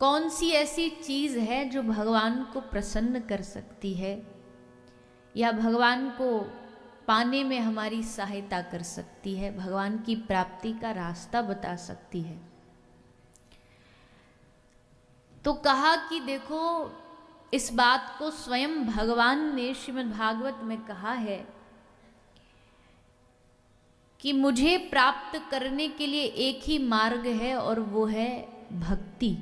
कौन सी ऐसी चीज है जो भगवान को प्रसन्न कर सकती है या भगवान को पाने में हमारी सहायता कर सकती है, भगवान की प्राप्ति का रास्ता बता सकती है। तो कहा कि देखो, इस बात को स्वयं भगवान ने श्रीमद् भागवत में कहा है कि मुझे प्राप्त करने के लिए एक ही मार्ग है और वो है भक्ति।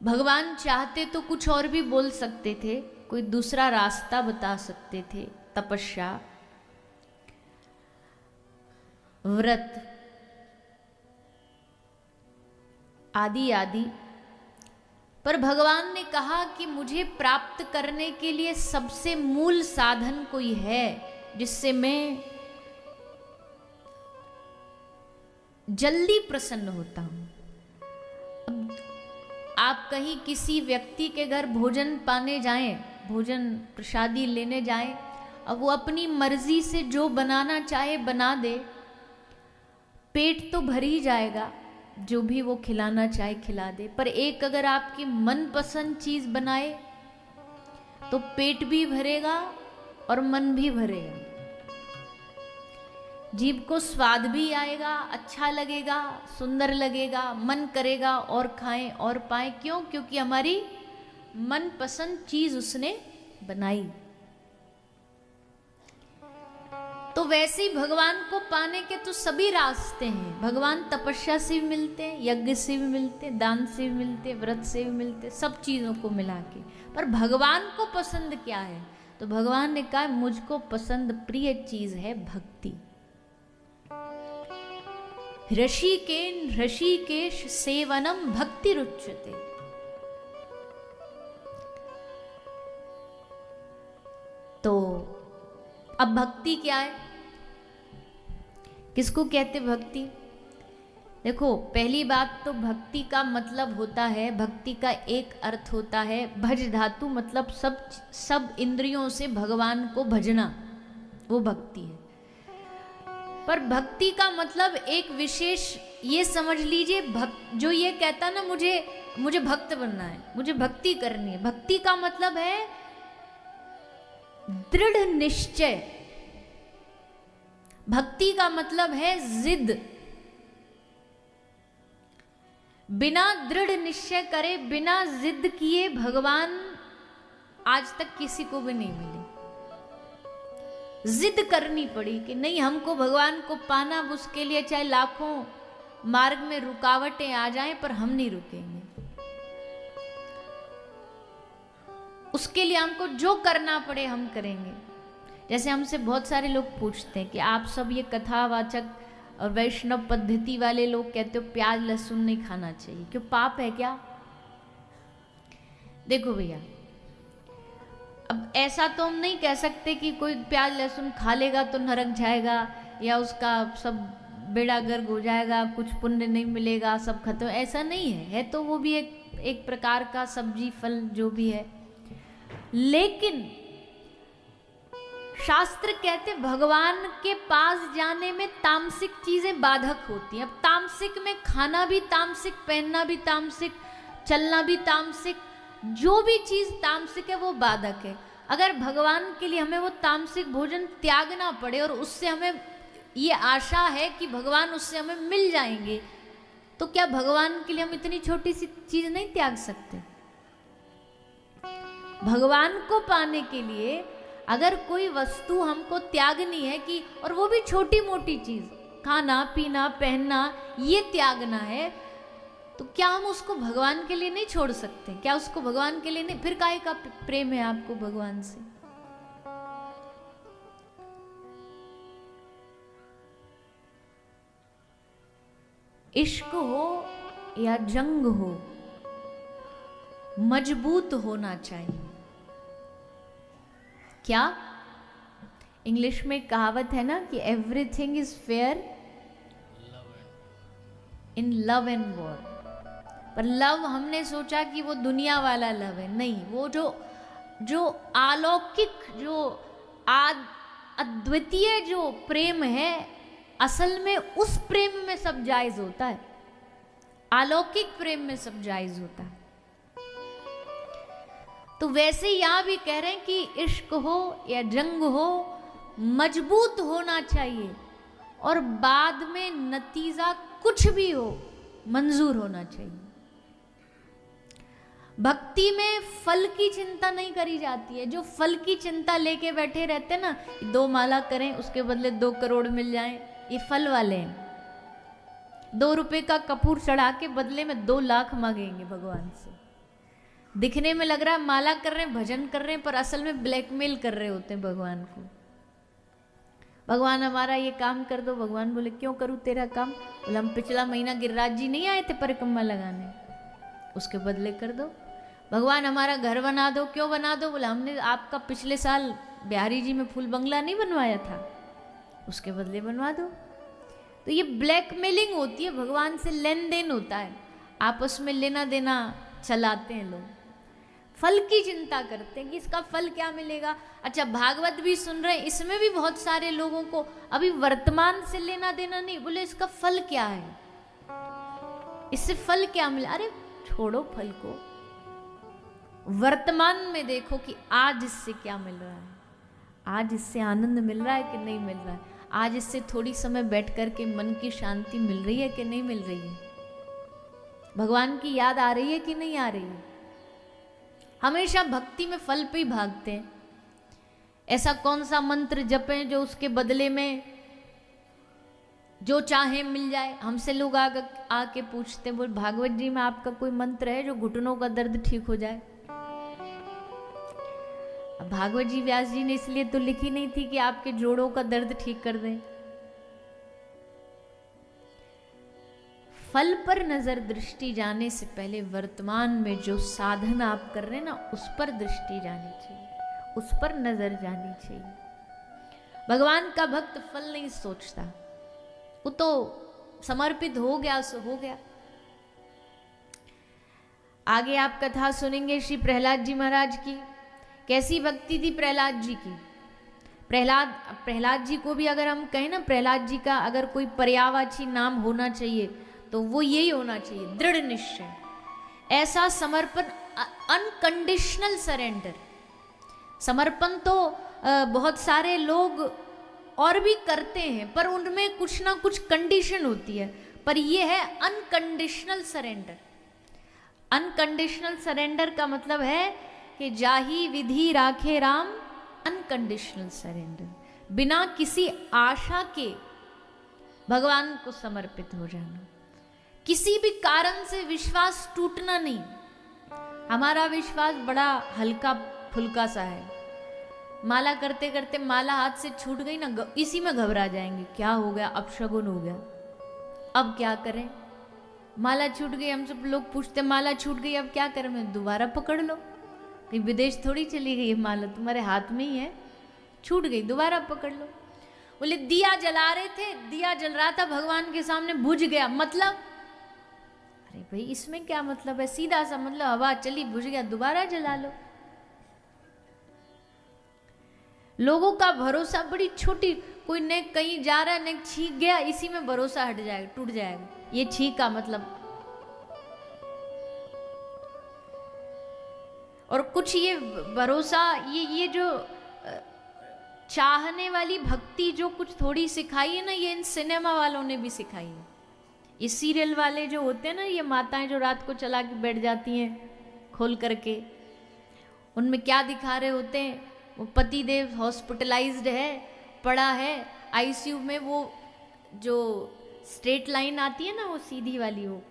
भगवान चाहते तो कुछ और भी बोल सकते थे, कोई दूसरा रास्ता बता सकते थे, तपस्या, व्रत आदि आदि, पर भगवान ने कहा कि मुझे प्राप्त करने के लिए सबसे मूल साधन कोई है जिससे मैं जल्दी प्रसन्न होता हूं। अब आप कहीं किसी व्यक्ति के घर भोजन पाने जाएं, भोजन प्रसादी लेने जाएं, अब वो अपनी मर्जी से जो बनाना चाहे बना दे, पेट तो भर ही जाएगा, जो भी वो खिलाना चाहे खिला दे। पर एक अगर आपकी मनपसंद चीज बनाए तो पेट भी भरेगा और मन भी भरेगा, जीभ को स्वाद भी आएगा, अच्छा लगेगा, सुंदर लगेगा, मन करेगा और खाएं और पाएं। क्यों? क्योंकि हमारी मनपसंद चीज उसने बनाई। तो वैसे ही भगवान को पाने के तो सभी रास्ते हैं। भगवान तपस्या से भी मिलते हैं, यज्ञ से भी मिलते हैं, दान से भी मिलते हैं, व्रत से भी मिलते हैं, सब चीजों को मिला के। पर भगवान को पसंद क्या है? तो भगवान ने कहा मुझको पसंद प्रिय चीज है भक्ति। ऋषिकेश सेवनम भक्ति रुच्यते। तो अब भक्ति क्या है, किसको कहते भक्ति? देखो, पहली बात तो भक्ति का मतलब होता है, भक्ति का एक अर्थ होता है भज धातु, मतलब सब इंद्रियों से भगवान को भजना, वो भक्ति है। पर भक्ति का मतलब एक विशेष, ये समझ लीजिए, जो ये कहता ना मुझे भक्त बनना है, मुझे भक्ति करनी है, भक्ति का मतलब है दृढ़ निश्चय। भक्ति का मतलब है जिद। बिना दृढ़ निश्चय करे, बिना जिद किए भगवान आज तक किसी को भी नहीं मिले। जिद करनी पड़ी कि नहीं, हमको भगवान को पाना, उसके लिए चाहे लाखों मार्ग में रुकावटें आ जाएं पर हम नहीं रुकेंगे। उसके लिए हमको जो करना पड़े हम करेंगे। जैसे हमसे बहुत सारे लोग पूछते हैं कि आप सब ये कथावाचक और वैष्णव पद्धति वाले लोग कहते हो प्याज लहसुन नहीं खाना चाहिए, क्यों, पाप है क्या? देखो भैया, अब ऐसा तो हम नहीं कह सकते कि कोई प्याज लहसुन खा लेगा तो नरक जाएगा या उसका सब बेड़ा गर्क हो जाएगा, कुछ पुण्य नहीं मिलेगा, सब खत्म। ऐसा नहीं है तो वो भी एक प्रकार का सब्जी फल जो भी है। लेकिन शास्त्र कहते भगवान के पास जाने में तामसिक चीजें बाधक होती हैं। अब तामसिक में खाना भी तामसिक, पहनना भी तामसिक, चलना भी तामसिक, जो भी चीज तामसिक है वो बाधक है। अगर भगवान के लिए हमें वो तामसिक भोजन त्यागना पड़े और उससे हमें ये आशा है कि भगवान उससे हमें मिल जाएंगे, तो क्या भगवान के लिए हम इतनी छोटी सी चीज नहीं त्याग सकते? भगवान को पाने के लिए अगर कोई वस्तु हमको त्यागनी है कि, और वो भी छोटी मोटी चीज, खाना पीना पहनना, ये त्यागना है, तो क्या हम उसको भगवान के लिए नहीं छोड़ सकते? क्या उसको भगवान के लिए नहीं? फिर काहे का प्रेम है आपको भगवान से? इश्क हो या जंग हो, मजबूत होना चाहिए। क्या इंग्लिश में कहावत है ना कि everything is fair in love and war. पर लव हमने सोचा कि वो दुनिया वाला लव है, नहीं, वो जो अलौकिक, जो अद्वितीय जो प्रेम है, असल में उस प्रेम में सब जायज होता है। अलौकिक प्रेम में सब जायज होता है। तो वैसे यहां भी कह रहे हैं कि इश्क हो या जंग हो, मजबूत होना चाहिए और बाद में नतीजा कुछ भी हो मंजूर होना चाहिए। भक्ति में फल की चिंता नहीं करी जाती है। जो फल की चिंता लेके बैठे रहते ना, 2 माला करें उसके बदले 2 करोड़ मिल जाएं, ये फल वाले हैं। 2 रुपए का कपूर चढ़ा के बदले में 2 लाख मांगेंगे भगवान से। दिखने में लग रहा है माला कर रहे हैं, भजन कर रहे हैं, पर असल में ब्लैकमेल कर रहे होते हैं भगवान को। भगवान हमारा ये काम कर दो। भगवान बोले क्यों करूं तेरा काम? बोले हम पिछला महीना गिरिराज जी नहीं आए थे परिक्रमा लगाने, उसके बदले कर दो। भगवान हमारा घर बना दो। क्यों बना दो? बोले हमने आपका पिछले साल बिहारी जी में फूल बंगला नहीं बनवाया था, उसके बदले बनवा दो। तो ये ब्लैकमेलिंग होती है, भगवान से लेन देन होता है, आपस में लेना देना चलाते हैं लोग। फल की चिंता करते हैं कि इसका फल क्या मिलेगा। अच्छा, भागवत भी सुन रहे हैं, इसमें भी बहुत सारे लोगों को अभी वर्तमान से लेना देना नहीं। बोले इसका फल क्या है, इससे फल क्या मिला? अरे छोड़ो फल को, वर्तमान में देखो कि आज इससे क्या मिल रहा है। आज इससे आनंद मिल रहा है कि नहीं मिल रहा है? आज इससे थोड़ी समय बैठ कर के मन की शांति मिल रही है कि नहीं मिल रही है? भगवान की याद आ रही है कि नहीं आ रही है? हमेशा भक्ति में फल पे ही भागते हैं। ऐसा कौन सा मंत्र जपें जो उसके बदले में जो चाहे मिल जाए? हमसे लोग आके पूछते, बोल भागवत जी में आपका कोई मंत्र है जो घुटनों का दर्द ठीक हो जाए? अब भागवत जी व्यास जी ने इसलिए तो लिखी नहीं थी कि आपके जोड़ों का दर्द ठीक कर दें। फल पर नजर दृष्टि जाने से पहले वर्तमान में जो साधन आप कर रहे हैं ना, उस पर दृष्टि जानी चाहिए, उस पर नजर जानी चाहिए। भगवान का भक्त फल नहीं सोचता, वो तो समर्पित हो गया सो हो गया। आगे आप कथा सुनेंगे श्री प्रहलाद जी महाराज की। कैसी भक्ति थी प्रहलाद जी की। प्रहलाद जी को भी अगर हम कहें ना, प्रहलाद जी का अगर कोई पर्यायवाची नाम होना चाहिए तो वो यही होना चाहिए, दृढ़ निश्चय। ऐसा समर्पण, अनकंडीशनल सरेंडर। समर्पण तो बहुत सारे लोग और भी करते हैं, पर उनमें कुछ ना कुछ कंडीशन होती है, पर ये है अनकंडीशनल सरेंडर। अनकंडीशनल सरेंडर का मतलब है कि जाही विधि राखे राम, अनकंडीशनल सरेंडर। बिना किसी आशा के भगवान को समर्पित हो जाना, किसी भी कारण से विश्वास टूटना नहीं। हमारा विश्वास बड़ा हल्का फुल्का सा है। माला करते करते माला हाथ से छूट गई ना, इसी में घबरा जाएंगे, क्या हो गया, अपशगुन हो गया, अब क्या करें। माला छूट गई, हम सब लोग पूछते माला छूट गई अब क्या करें? मैं दोबारा पकड़ लो, कहीं विदेश थोड़ी चली गई है माला, तुम्हारे हाथ में ही है, छूट गई दोबारा पकड़ लो। बोले दिया जला रहे थे, दिया जल रहा था भगवान के सामने, बुझ गया, मतलब? अरे भाई इसमें क्या मतलब है? सीधा सा मतलब, हवा चली बुझ गया, दोबारा जला लो। लोगों का भरोसा बड़ी छोटी, कोई ने कहीं जा रहा है, ने छींक गया, इसी में भरोसा हट जाएगा, टूट जाएगा। ये छींक का मतलब। और कुछ ये भरोसा, ये जो चाहने वाली भक्ति जो कुछ थोड़ी सिखाई है ना, ये इन सिनेमा वालों ने भी सिखाई है। ये सीरियल वाले जो होते हैं ना, ये माताएं जो रात को चला के बैठ जाती हैं खोल करके, उनमें क्या दिखा रहे होते हैं? वो पतिदेव हॉस्पिटलाइज्ड है, पड़ा है आईसीयू में, वो जो स्ट्रेट लाइन आती है ना, वो सीधी वाली, वो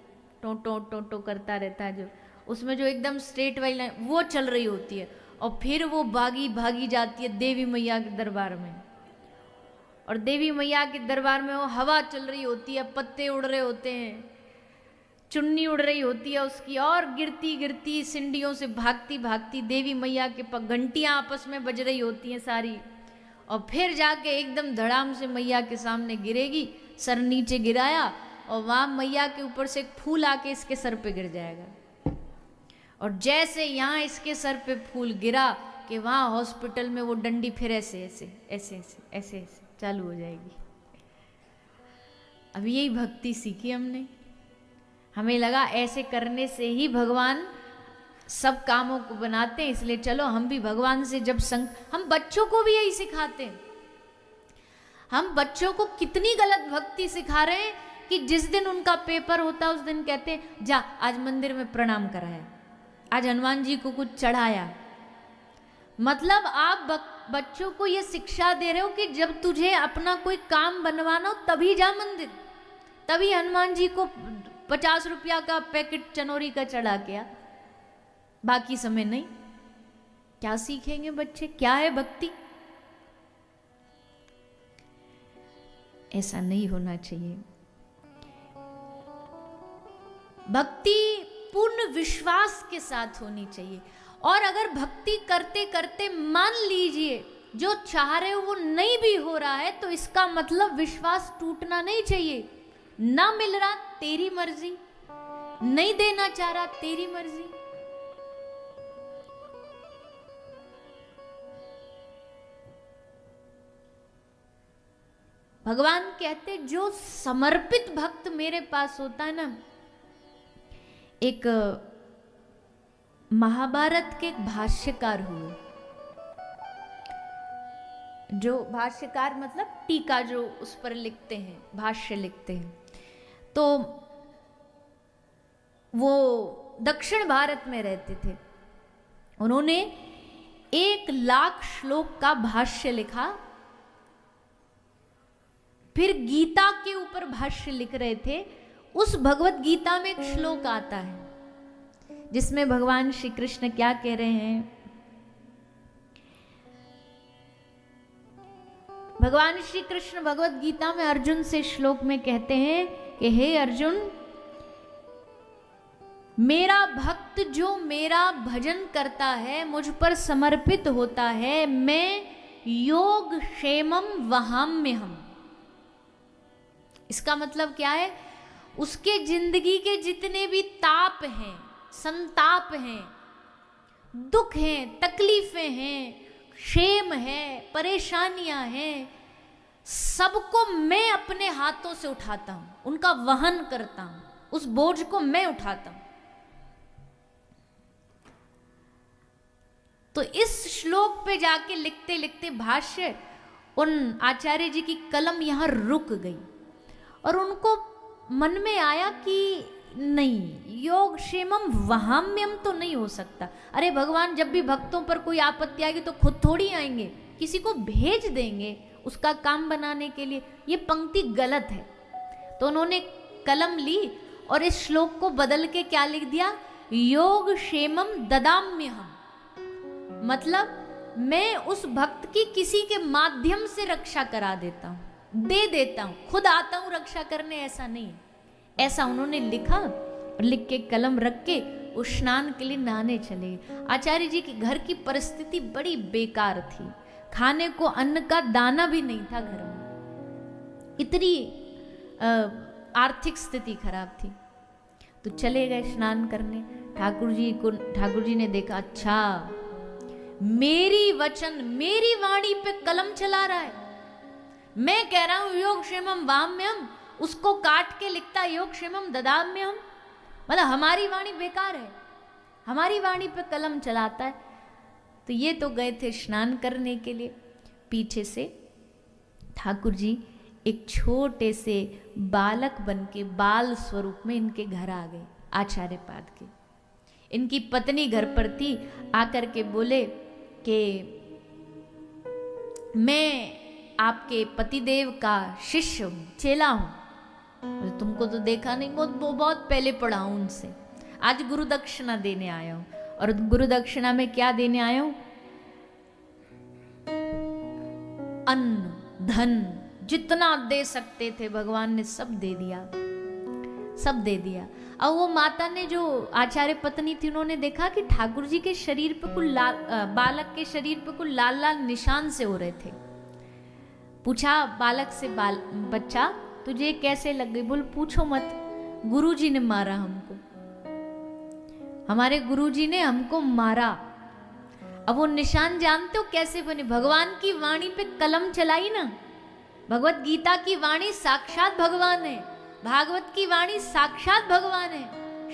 टो टो टो टो करता रहता है, जो उसमें जो एकदम स्ट्रेट वाली लाइन वो चल रही होती है, और फिर वो भागी भागी जाती है देवी मैया के दरबार में। और देवी मैया के दरबार में वो हवा चल रही होती है, पत्ते उड़ रहे होते हैं, चुन्नी उड़ रही होती है उसकी, और गिरती गिरती सिंडियों से भागती भागती देवी मैया के घंटियां आपस में बज रही होती हैं सारी, और फिर जाके एकदम धड़ाम से मैया के सामने गिरेगी, सर नीचे गिराया, और वहां मैया के ऊपर से एक फूल आके इसके सर पे गिर जाएगा। और जैसे यहाँ इसके सर पे फूल गिरा कि वहां हॉस्पिटल में वो डंडी फिर ऐसे ऐसे ऐसे ऐसे ऐसे ऐसे चालू हो जाएगी। अब यही भक्ति सीखी हमने। हमें लगा ऐसे करने से ही भगवान सब कामों को बनाते हैं, इसलिए चलो हम भी भगवान से जब हम बच्चों को भी यही सिखाते हैं। हम बच्चों को कितनी गलत भक्ति सिखा रहे हैं कि जिस दिन उनका पेपर होता है उस दिन कहते हैं जा आज मंदिर में प्रणाम कराया, आज हनुमान जी को कुछ चढ़ाया। मतलब आप बच्चों को ये शिक्षा दे रहे हो कि जब तुझे अपना कोई काम बनवाना हो तभी जा मंदिर, तभी हनुमान जी को 50 रुपया का पैकेट चनौरी का चढ़ा के आ, बाकी समय नहीं। क्या सीखेंगे बच्चे, क्या है भक्ति? ऐसा नहीं होना चाहिए। भक्ति पूर्ण विश्वास के साथ होनी चाहिए। और अगर भक्ति करते करते मान लीजिए जो चाह रहे हो वो नहीं भी हो रहा है, तो इसका मतलब विश्वास टूटना नहीं चाहिए। ना मिल रहा तेरी मर्जी, नहीं देना चाह रहा तेरी मर्जी। भगवान कहते जो समर्पित भक्त मेरे पास होता है ना, एक महाभारत के भाष्यकार हुए, जो भाष्यकार मतलब टीका जो उस पर लिखते हैं, भाष्य लिखते हैं, तो वो दक्षिण भारत में रहते थे। उन्होंने 1,00,000 श्लोक का भाष्य लिखा, फिर गीता के ऊपर भाष्य लिख रहे थे। उस भगवत गीता में एक श्लोक आता है जिसमें भगवान श्री कृष्ण क्या कह रहे हैं। भगवान श्री कृष्ण भगवत गीता में अर्जुन से श्लोक में कहते हैं कि हे अर्जुन, मेरा भक्त जो मेरा भजन करता है, मुझ पर समर्पित होता है, मैं योग क्षेमम वहाम्यहम्। इसका मतलब क्या है? उसके जिंदगी के जितने भी ताप हैं, संताप हैं, दुख हैं, तकलीफें हैं, क्षेम है, परेशानियां हैं, सबको मैं अपने हाथों से उठाता हूं, उनका वहन करता हूं, उस बोझ को मैं उठाता हूं। तो इस श्लोक पे जाके लिखते लिखते भाष्य उन आचार्य जी की कलम यहां रुक गई और उनको मन में आया कि नहीं, योग क्षेमम वहाम्यम तो नहीं हो सकता। अरे भगवान जब भी भक्तों पर कोई आपत्ति आएगी तो खुद थोड़ी आएंगे, किसी को भेज देंगे उसका काम बनाने के लिए। ये पंक्ति गलत है। तो उन्होंने कलम ली और इस श्लोक को बदल के क्या लिख दिया, योग क्षेमम ददाम्यहम्। मतलब मैं उस भक्त की किसी के माध्यम से रक्षा करा देता हूं, दे देता हूं, खुद आता हूं रक्षा करने, ऐसा नहीं है। ऐसा उन्होंने लिखा और लिख के कलम रख के वो स्नान के लिए नहाने चले गए। आचार्य जी के घर की परिस्थिति बड़ी बेकार थी, खाने को अन्न का दाना भी नहीं था घर में, इतनी आर्थिक स्थिति खराब थी। तो चले गए स्नान करने। ठाकुर जी ने देखा, अच्छा मेरी वचन मेरी वाणी पे कलम चला रहा है, मैं कह रहा हूं योग क्षेमम वाम्यम, उसको काट के लिखता योग क्षेमम ददाम्यहम्। मतलब हमारी वाणी बेकार है, हमारी वाणी पे कलम चलाता है। तो ये तो गए थे स्नान करने के लिए, पीछे से ठाकुर जी एक छोटे से बालक बन के बाल स्वरूप में इनके घर आ गए, आचार्य पाद के। इनकी पत्नी घर पर थी, आकर के बोले कि मैं आपके पतिदेव का शिष्य हूं, चेला हूं, तुमको तो देखा नहीं, बहुत पहले पढ़ा हूं उनसे, आज गुरु दक्षिणा देने आया हूं। और गुरु दक्षिणा में क्या देने आया हूं? अन्न धन जितना दे सकते थे भगवान ने सब दे दिया, सब दे दिया। अब वो माता ने, जो आचार्य पत्नी थी, उन्होंने देखा कि ठाकुर जी के शरीर पे कुछ बालक के शरीर पे कुछ लाल लाल निशान से हो रहे थे। पूछा बालक से, बच्चा तुझे कैसे लग गई? बोल पूछो मत, गुरुजी ने मारा हमको, हमारे गुरुजी ने हमको मारा। अब वो निशान जानते हो कैसे बने? भगवान की वाणी पे कलम चलाई ना, भगवत गीता की वाणी साक्षात भगवान है, भागवत की वाणी साक्षात भगवान है,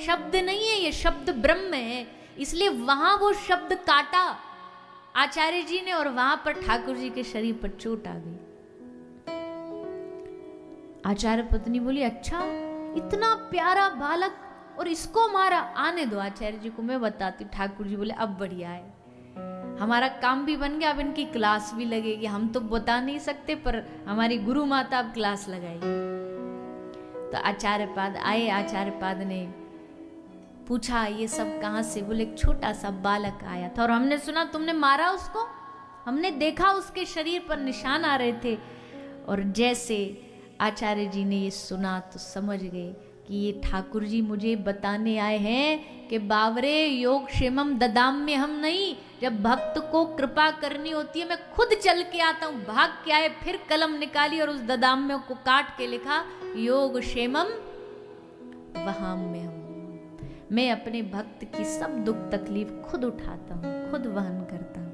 शब्द नहीं है, ये शब्द ब्रह्म है। इसलिए वहां वो शब्द काटा आचार्य जी ने और वहां पर ठाकुर जी के शरीर पर चोट आ गई। आचार्य पत्नी बोली, अच्छा इतना प्यारा बालक और इसको मारा, आने दो आचार्य जी को, मैं बताती। ठाकुर जी बोले, अब बढ़िया है, हमारा काम भी बन गया, अब इनकी क्लास भी लगेगी। हम तो बता नहीं सकते, पर हमारी गुरु माता अब क्लास लगाएगी। तो आचार्य पाद आए, आचार्य पाद ने पूछा ये सब कहां से? बोले एक छोटा सा बालक आया था और हमने सुना तुमने मारा उसको, हमने देखा उसके शरीर पर निशान आ रहे थे। और जैसे आचार्य जी ने ये सुना तो समझ गए कि ये ठाकुर जी मुझे बताने आए हैं कि बावरे योग क्षेमम ददाम में हम नहीं, जब भक्त को कृपा करनी होती है मैं खुद चल के आता हूँ। भाग के आए, फिर कलम निकाली और उस ददाम में को काट के लिखा योग क्षेमम वहां में हम। मैं अपने भक्त की सब दुख तकलीफ खुद उठाता हूँ, खुद वहन करता हूँ।